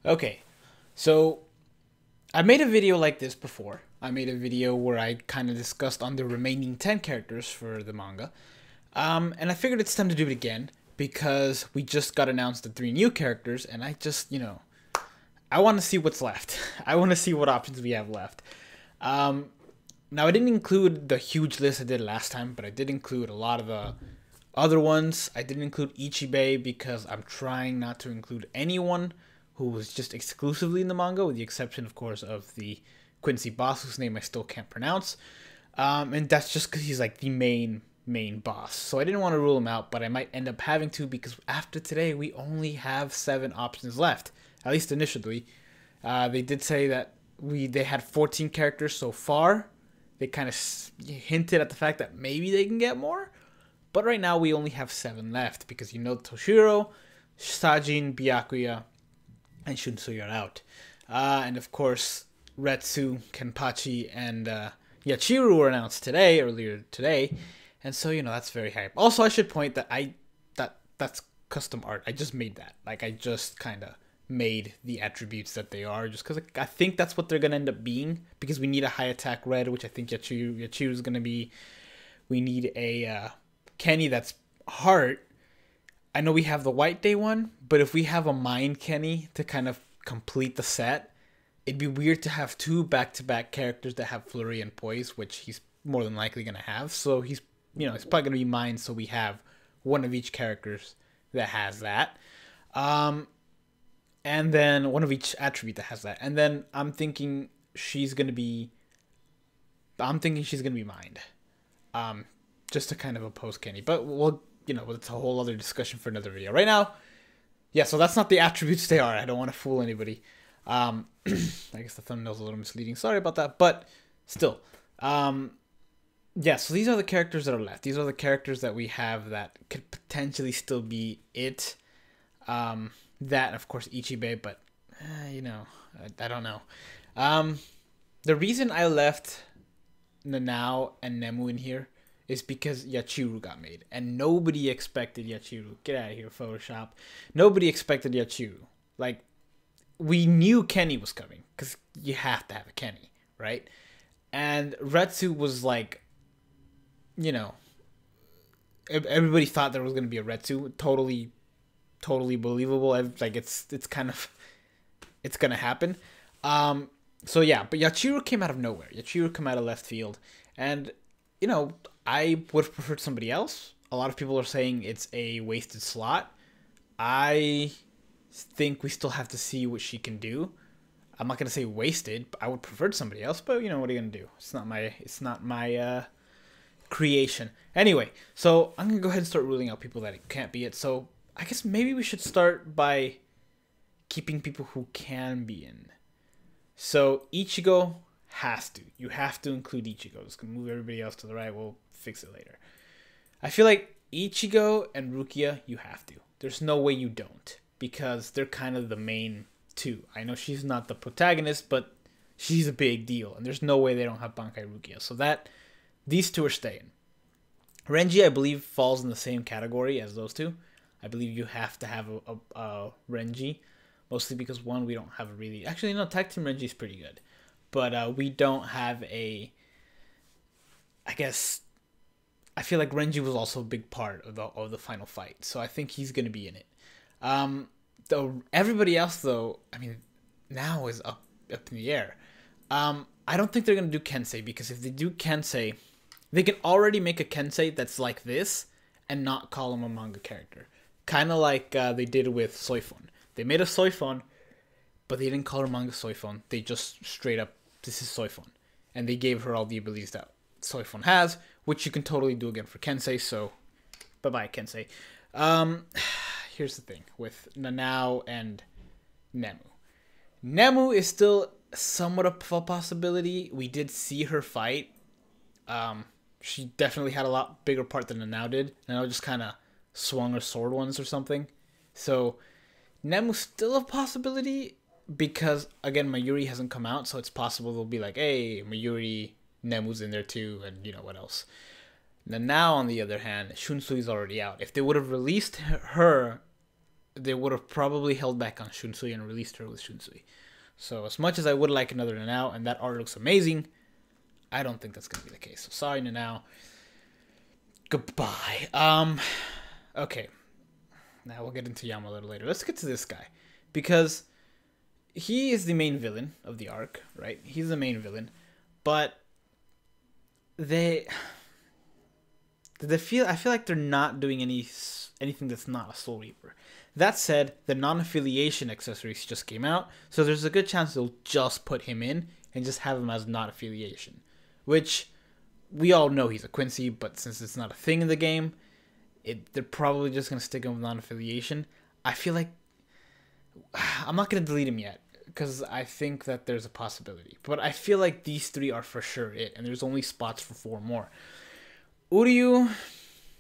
Okay, so I made a video like this before. I made a video where I kind of discussed on the remaining 10 characters for the manga. And I figured it's time to do it again because we just got announced the 3 new characters, and I just, I want to see what's left. I want to see what options we have left. Um, Now, I didn't include the huge list I did last time, but I did include a lot of the other ones. I didn't include Ichibei because I'm trying not to include anyone who was just exclusively in the manga, with the exception, of course, of the Quincy boss, whose name I still can't pronounce. And that's just because he's like the main boss. So I didn't want to rule him out, but I might end up having to because after today, we only have 7 options left, at least initially. They did say that they had 14 characters so far. They kind of hinted at the fact that maybe they can get more. But right now we only have 7 left because Toshiro, Sajin, Byakuya, and Shunsui are out. And of course, Retsu, Kenpachi, and Yachiru were announced earlier today. And so, that's very hype. Also, I should point that that's custom art. I just made that. Like, I just kind of made the attributes that they are, just because I think that's what they're going to end up being, because we need a high attack red, which I think Yachiru is going to be. We need a Kenny that's heart. I know we have the White Day one, but if we have a Mind Kenny to kind of complete the set, it'd be weird to have 2 back-to-back characters that have Flurry and Poise, which he's more than likely going to have. So he's it's probably going to be Mind, so we have one of each characters that has that. And then one of each attribute that has that. And then I'm thinking she's going to be Mind. Just to kind of oppose Kenny. But we'll, it's a whole other discussion for another video. Right now, yeah, so that's not the attributes they are. I don't want to fool anybody. I guess the thumbnail's a little misleading. Sorry about that. But still. Yeah, so these are the characters that are left. These are the characters that we have that could potentially still be it. That, of course, Ichibei, but, I don't know. The reason I left Nanao and Nemu in here is because Yachiru got made. And nobody expected Yachiru. Get out of here, Photoshop. Nobody expected Yachiru. Like, we knew Kenny was coming, because you have to have a Kenny, right? And Retsu was like, everybody thought there was going to be a Retsu. Totally believable. Like, it's kind of, it's going to happen. So yeah, but Yachiru came out of nowhere. Yachiru came out of left field. And, I would have preferred somebody else. A lot of people are saying it's a wasted slot. I think we still have to see what she can do. I'm not going to say wasted, but I would prefer somebody else, but what are you going to do? It's not my creation. Anyway, so I'm going to go ahead and start ruling out people that it can't be it. So I guess maybe we should start by keeping people who can be in. So Ichigo has to. You have to include Ichigo. Just gonna move everybody else to the right. We'll fix it later. I feel like Ichigo and Rukia, you have to. There's no way you don't, because they're kind of the main 2. I know she's not the protagonist, but she's a big deal, and there's no way they don't have Bankai Rukia. So these 2 are staying. Renji, I believe, falls in the same category as those 2. I believe you have to have a Renji, mostly because, one, we don't have a really... Actually, no, Tag Team Renji is pretty good. But we don't have a... I guess... I feel like Renji was also a big part of the final fight, so I think he's going to be in it. Everybody else, though, I mean, now is up in the air. I don't think they're going to do Kensei, because if they do Kensei, they can already make a Kensei that's like this and not call him a manga character. Kind of like they did with Soifon. They made a Soifon, but they didn't call her manga Soifon. They just straight up, this is Soifon. And they gave her all the abilities that Soifon has, which you can totally do again for Kensei, so bye-bye, Kensei. Here's the thing with Nanao and Nemu. Nemu is still somewhat of a possibility. We did see her fight. She definitely had a lot bigger part than Nanao did. Nanao just kind of swung her sword once or something. So Nemu's still a possibility because, again, Mayuri hasn't come out, so it's possible they'll be like, hey, Mayuri, Nemu's in there too, and what else. Now, on the other hand, Shunsui's already out. If they would have released her they would have probably held back on Shunsui and released her with Shunsui. So as much as I would like another Nanao, and that art looks amazing, I don't think that's going to be the case. So sorry, Nanao. Goodbye. Okay. Now we'll get into Yama a little later. Let's get to this guy. Because he is the main villain of the arc, right? He's the main villain. But I feel like they're not doing anything that's not a Soul Reaper. That said, the non-affiliation accessories just came out, so there's a good chance they'll just put him in and just have him as not affiliation. Which, we all know he's a Quincy, but since it's not a thing in the game, they're probably just going to stick him with non-affiliation. I feel like I'm not going to delete him yet, because I think that there's a possibility. But I feel like these 3 are for sure it, and there's only spots for 4 more. Uryu,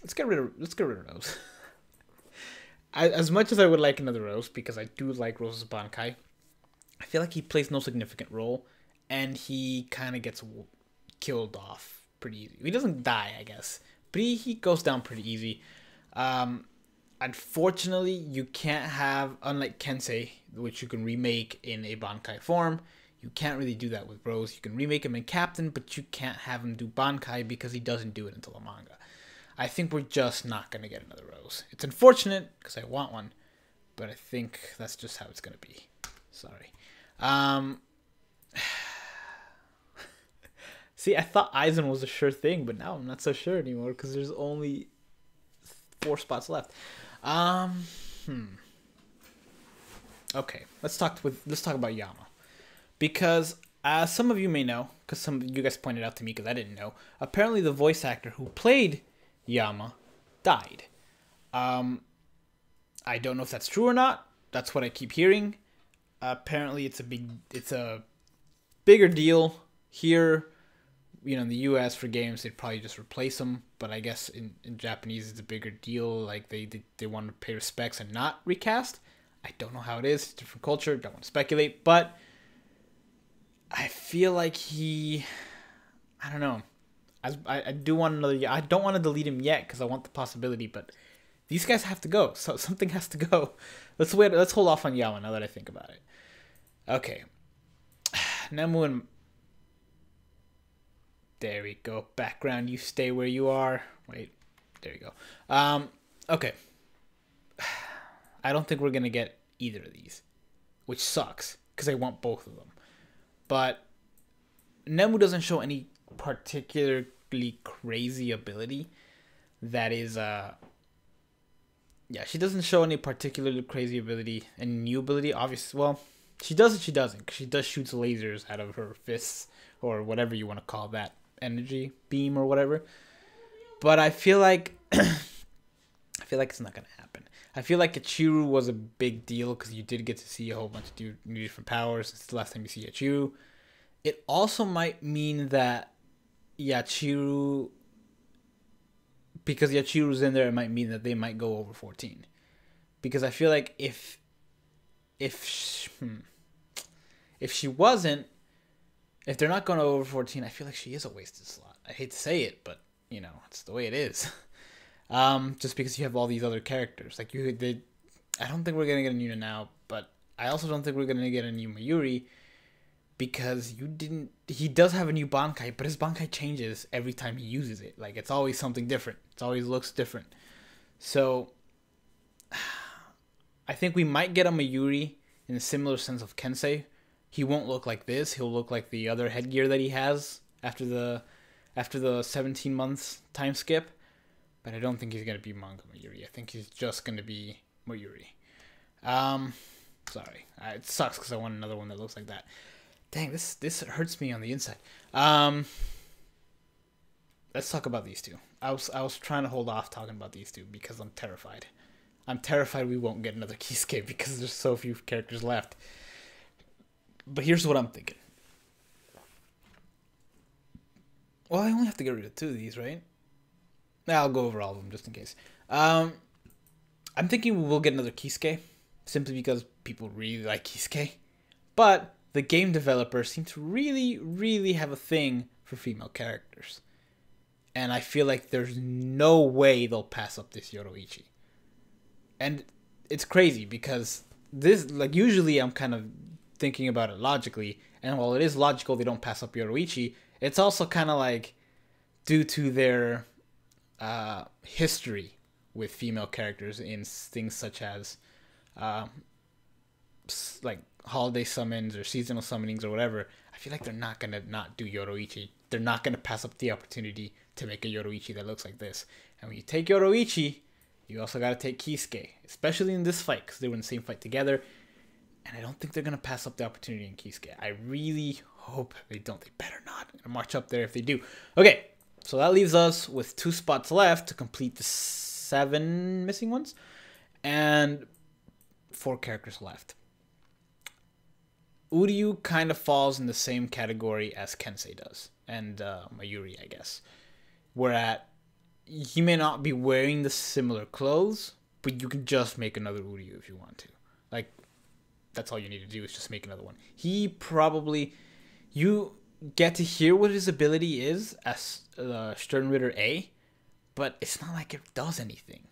let's get rid of Rose. As much as I would like another Rose, because I do like Rose's Bankai, I feel like he plays no significant role, and he kind of gets killed off pretty easy. He doesn't die, I guess, but he goes down pretty easy. Unfortunately, you can't have, unlike Kensei, which you can remake in a Bankai form, you can't really do that with Rose. You can remake him in Captain, but you can't have him do Bankai because he doesn't do it until a manga. I think we're just not going to get another Rose. It's unfortunate because I want one, but I think that's just how it's going to be. Sorry. See, I thought Aizen was a sure thing, but now I'm not so sure anymore because there's only 4 spots left. Okay, let's talk about Yama, because as some of you may know, because some of you guys pointed out to me because I didn't know, apparently the voice actor who played Yama died. I don't know if that's true or not. That's what I keep hearing. Apparently it's a bigger deal here. You know, in the US for games, they'd probably just replace him. But I guess in Japanese, it's a bigger deal. Like, they want to pay respects and not recast. I don't know how it is. It's a different culture. Don't want to speculate. But I feel like I don't know. I do want another. I don't want to delete him yet because I want the possibility. But these guys have to go. So something has to go. Let's wait. Let's hold off on Yama now that I think about it. Okay. Nemu and... There we go. Background, you stay where you are. Wait. There you go. Okay. I don't think we're going to get either of these, which sucks because I want both of them. But Nemu doesn't show any particularly crazy ability that is she doesn't show any particularly crazy ability and new ability. Obviously, well, she does and she doesn't, because she does shoots lasers out of her fists or whatever you want to call that, energy beam or whatever. But I feel like it's not gonna happen. I feel like Ichiru was a big deal because you did get to see a whole bunch of new different powers. It's the last time you see Ichiru. It also might mean that Yachiru, because Yachiru's in there, it might mean that they might go over 14. Because I feel like if she wasn't, if they're not going over 14, I feel like she is a wasted slot. I hate to say it, but you know, it's the way it is. Just because you have all these other characters, like I don't think we're gonna get a new now, but I also don't think we're gonna get a new Mayuri, because he does have a new Bankai, but his Bankai changes every time he uses it. Like, it's always something different. It always looks different. So I think we might get a Mayuri in a similar sense of Kensei. He won't look like this. He'll look like the other headgear that he has after the 17 months time skip. But I don't think he's going to be Manga Mayuri. I think he's just going to be Mayuri. Sorry. It sucks because I want another one that looks like that. Dang, this hurts me on the inside. Let's talk about these two. I was trying to hold off talking about these two because I'm terrified. I'm terrified we won't get another Kisuke because there's so few characters left. But here's what I'm thinking. Well, I only have to get rid of 2 of these, right? Now I'll go over all of them just in case. I'm thinking we will get another Kisuke, simply because people really like Kisuke. But the game developers seem to really, really have a thing for female characters. And I feel like there's no way they'll pass up this Yoroichi. And it's crazy because this, like, usually I'm kind of thinking about it logically, and while it is logical they don't pass up Yoruichi, it's also kind of like due to their history with female characters in things such as like holiday summons or seasonal summonings or whatever. I feel like they're not gonna not do Yoruichi. They're not gonna pass up the opportunity to make a Yoruichi that looks like this. And when you take Yoruichi, you also gotta take Kisuke, especially in this fight because they were in the same fight together. And I don't think they're gonna pass up the opportunity in Kisuke. I really hope they don't. They better not. I'm gonna march up there if they do. Okay, so that leaves us with 2 spots left to complete the 7 missing ones, and 4 characters left. Uryu kind of falls in the same category as Kensei does, and Mayuri, I guess. Whereat he may not be wearing the similar clothes, but you can just make another Uryu if you want to. Like, that's all you need to do is just make another one. He probably... You get to hear what his ability is as Sternritter A, but it's not like it does anything.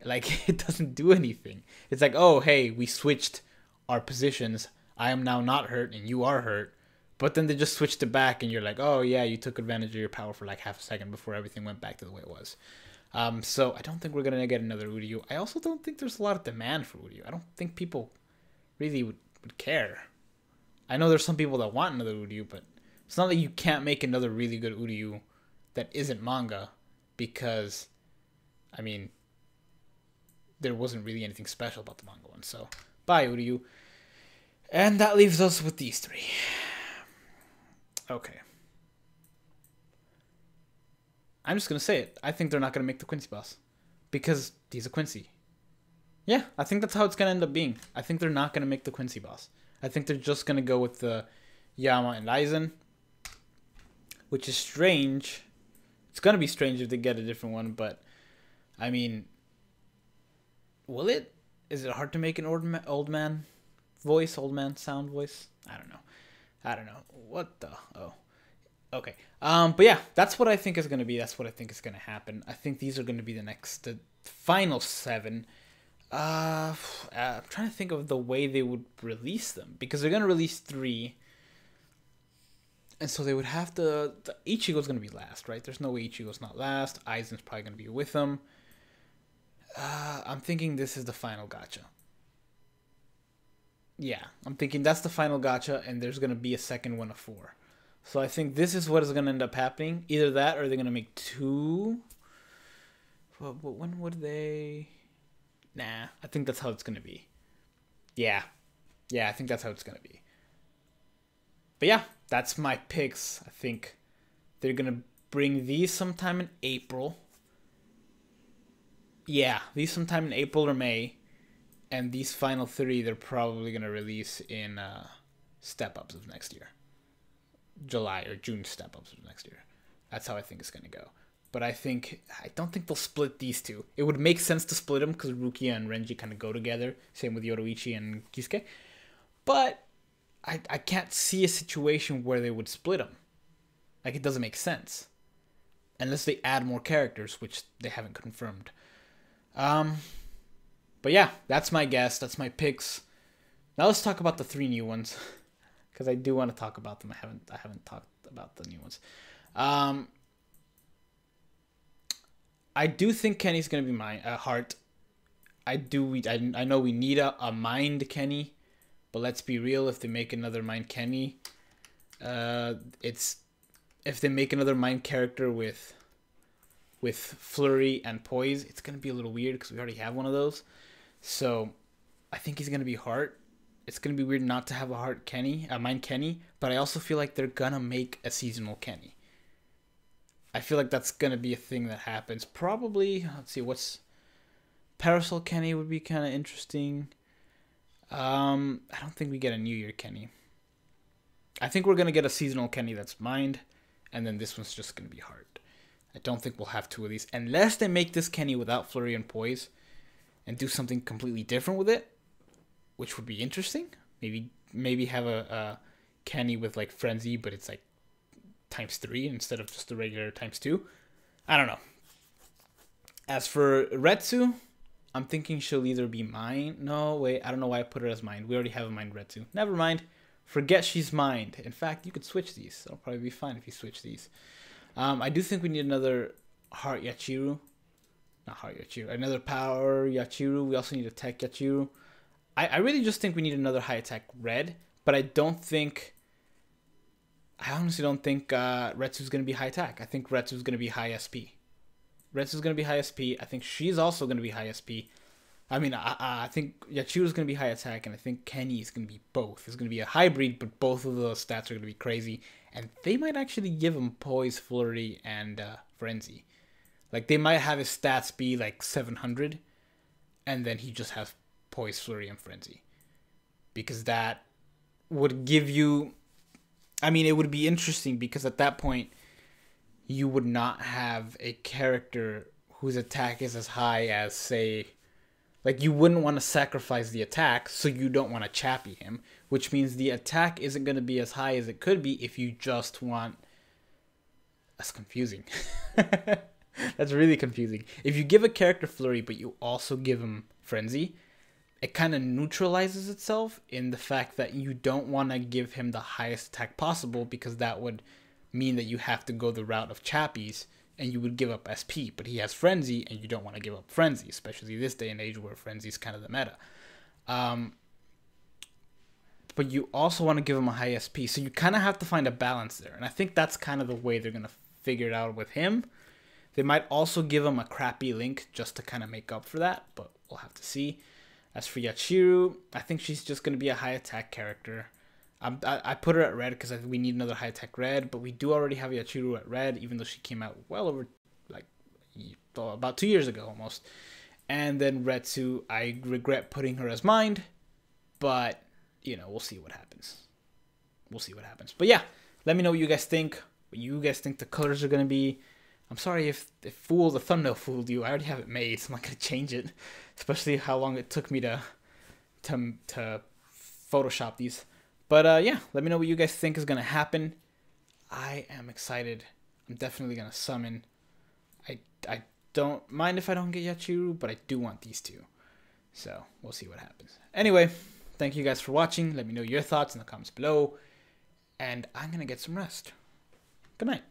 Like, it doesn't do anything. It's like, oh, hey, we switched our positions. I am now not hurt and you are hurt. But then they just switched it back and you're like, oh, yeah, you took advantage of your power for like half a second before everything went back to the way it was. So I don't think we're going to get another Uryu. I also don't think there's a lot of demand for Uryu. I don't think people really would care. I know there's some people that want another Uryu, but it's not like you can't make another really good Uryu that isn't manga because, I mean, there wasn't really anything special about the manga one. So, bye, Uryu. And that leaves us with these 3. Okay. I'm just going to say it. I think they're not going to make the Quincy boss. Because he's a Quincy. Yeah, I think that's how it's going to end up being. I think they're not going to make the Quincy boss. I think they're just going to go with the Yama and Aizen. Which is strange. It's going to be strange if they get a different one, but... I mean... Will it? Is it hard to make an old man voice? Old man sound voice? I don't know. What the... Oh. Okay. But yeah, that's what I think is going to be. That's what I think is going to happen. I think these are going to be the final 7. I'm trying to think of the way they would release them. Because they're going to release 3. And so they would have to... Ichigo's going to be last, right? There's no way Ichigo's not last. Aizen's probably going to be with them. I'm thinking this is the final gacha. Yeah, I'm thinking that's the final gacha, and there's going to be a second one of 4. So I think this is what is going to end up happening. Either that, or they're going to make 2. Well, but when would they... Nah, I think that's how it's going to be. Yeah, I think that's how it's going to be. But yeah, that's my picks. I think they're going to bring these sometime in April. Yeah, these sometime in April or May. And these final 3, they're probably going to release in step-ups of next year. July or June step-ups of next year. That's how I think it's going to go. But I don't think they'll split these 2. It would make sense to split them because Rukia and Renji kind of go together. Same with Yoruichi and Kisuke. But I can't see a situation where they would split them. Like, it doesn't make sense. Unless they add more characters, which they haven't confirmed. But yeah, that's my guess. That's my picks. Now let's talk about the 3 new ones. Because I do want to talk about them. I haven't talked about the new ones. I do think Kenny's going to be my Heart. I know we need a Mind Kenny. But let's be real, if they make another Mind Kenny, if they make another Mind character with Flurry and Poise, it's going to be a little weird because we already have one of those. So I think he's going to be Heart. It's going to be weird not to have a Heart Kenny, a Mind Kenny, but I also feel like they're going to make a seasonal Kenny. I feel like that's going to be a thing that happens. Probably, let's see, Parasol Kenny would be kind of interesting. I don't think we get a New Year Kenny. I think we're going to get a seasonal Kenny that's Mind, and then this one's just going to be Heart. I don't think we'll have 2 of these. Unless they make this Kenny without Flurry and Poise and do something completely different with it, which would be interesting. Maybe have a Kenny with like Frenzy, but it's like ×3 instead of just the regular ×2. I don't know. As for Retsu, I'm thinking she'll either be mine. No, wait, I don't know why I put her as mine. We already have a mine Retsu. Never mind. Forget she's mined. In fact, you could switch these. That'll probably be fine if you switch these. I do think we need another Heart Yachiru. Not Heart Yachiru. Another Power Yachiru. We also need a Tech Yachiru. I really just think we need another high attack red. But I honestly don't think Retsu's going to be high attack. I think Retsu's going to be high SP. Retsu's going to be high SP. I think she's also going to be high SP. I mean, I think Yachiro's going to be high attack, and I think Kenny is going to be both. It's going to be a hybrid, but both of those stats are going to be crazy. And they might actually give him Poise, Flurry, and Frenzy. Like, they might have his stats be like 700, and then he just has Poise, Flurry, and Frenzy. Because that would give you... I mean, it would be interesting, because at that point, you would not have a character whose attack is as high as, say... Like, you wouldn't want to sacrifice the attack, so you don't want to Chappy him, which means the attack isn't going to be as high as it could be if you just want... That's confusing. That's really confusing. If you give a character Flurry, but you also give him Frenzy, it kind of neutralizes itself in the fact that you don't want to give him the highest attack possible, because that would mean that you have to go the route of Chappies, and you would give up SP, but he has Frenzy, and you don't want to give up Frenzy, especially this day and age where Frenzy is kind of the meta. But you also want to give him a high SP, so you kind of have to find a balance there, and I think that's kind of the way they're going to figure it out with him. They might also give him a crappy Link just to kind of make up for that, but we'll have to see. As for Yachiru, I think she's just going to be a high attack character. I put her at red because I think we need another high tech red, but we do already have Yachiru at red, even though she came out well over, like, about 2 years ago almost. And then Retsu, I regret putting her as mine, but, you know, we'll see what happens. We'll see what happens. But yeah, let me know what you guys think, the colors are going to be. I'm sorry if the thumbnail fooled you. I already have it made, so I'm not going to change it, especially how long it took me to Photoshop these. But yeah, let me know what you guys think is going to happen. I am excited. I'm definitely going to summon. I don't mind if I don't get Yachiru, but I do want these two. So we'll see what happens. Anyway, thank you guys for watching. Let me know your thoughts in the comments below. And I'm going to get some rest. Good night.